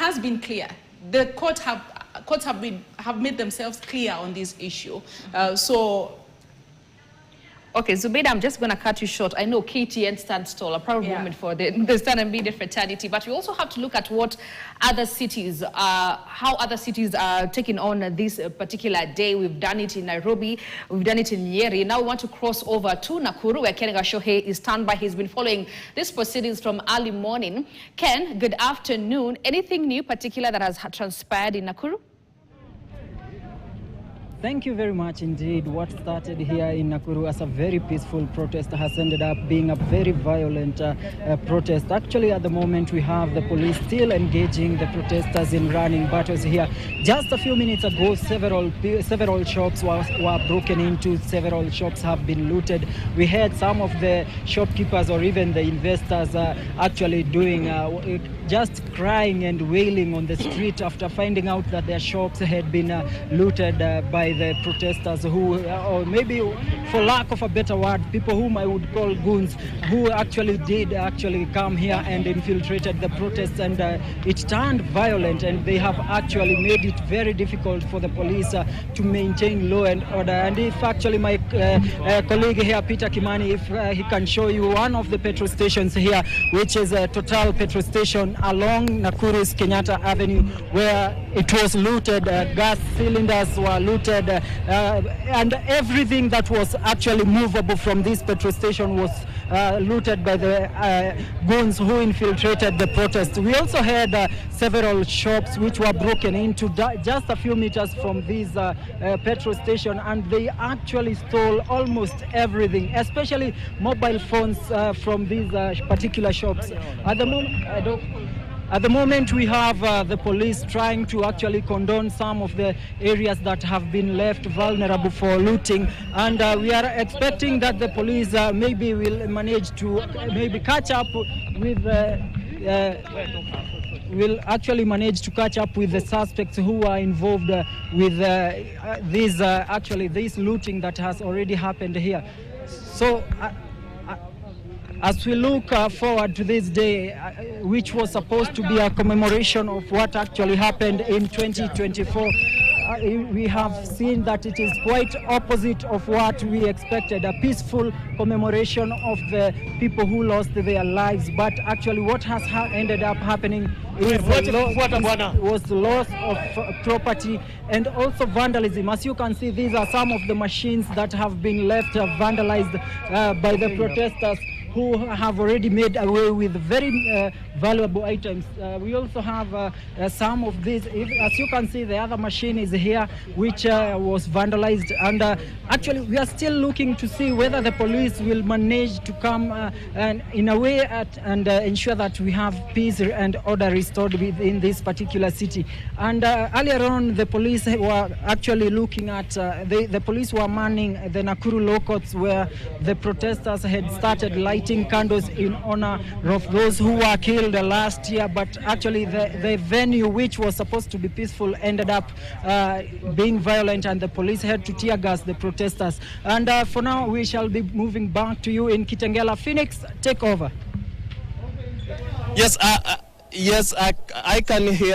has been clear. The courts have made themselves clear on this issue. Okay, Zubeida, I'm just going to cut you short. I know KTN stands tall, a proud moment for the Stan and Media fraternity, but we also have to look at what other cities, how other cities are taking on this particular day. We've done it in Nairobi, we've done it in Nyeri. Now we want to cross over to Nakuru, where Ken Gashohe is standby. He's been following these proceedings from early morning. Ken, good afternoon. Anything new particular that has transpired in Nakuru? Thank you very much indeed. What started here in Nakuru as a very peaceful protest has ended up being a very violent protest. Actually, at the moment, we have the police still engaging the protesters in running battles here. Just a few minutes ago, several shops were broken into, several shops have been looted. We had some of the shopkeepers or even the investors actually doing just crying and wailing on the street after finding out that their shops had been looted by the protesters who, or maybe for lack of a better word, people whom I would call goons, who actually did come here and infiltrated the protests, and it turned violent, and they have actually made it very difficult for the police to maintain law and order. And if actually my colleague here, Peter Kimani, if he can show you one of the petrol stations here, which is a Total petrol station along Nakuru's Kenyatta Avenue, where it was looted, gas cylinders were looted, and everything that was actually movable from this petrol station was looted by the goons who infiltrated the protest. We also had several shops which were broken into just a few meters from this petrol station, and they actually stole almost everything, especially mobile phones from these particular shops. At the moment, we have the police trying to actually condone some of the areas that have been left vulnerable for looting, and we are expecting that the police maybe will manage to catch up with will actually manage to catch up with the suspects who are involved with this looting that has already happened here. So as we look forward to this day, which was supposed to be a commemoration of what actually happened in 2024, we have seen that it is quite opposite of what we expected, a peaceful commemoration of the people who lost their lives. But actually what has ended up happening was the loss of property and also vandalism. As you can see, these are some of the machines that have been left vandalized by the protesters, who have already made away with very valuable items. We also have some of these. As you can see, the other machine is here, which was vandalized. And actually, we are still looking to see whether the police will manage to come and in a way and ensure that we have peace and order restored within this particular city. And earlier on, the police were actually looking at, the police were manning the Nakuru law courts, where the protesters had started lighting candles in honor of those who were killed last year. But actually the venue, which was supposed to be peaceful, ended up being violent, and the police had to tear gas the protesters. And for now, we shall be moving back to you in Kitengela. Phoenix, take over. Yes, I can hear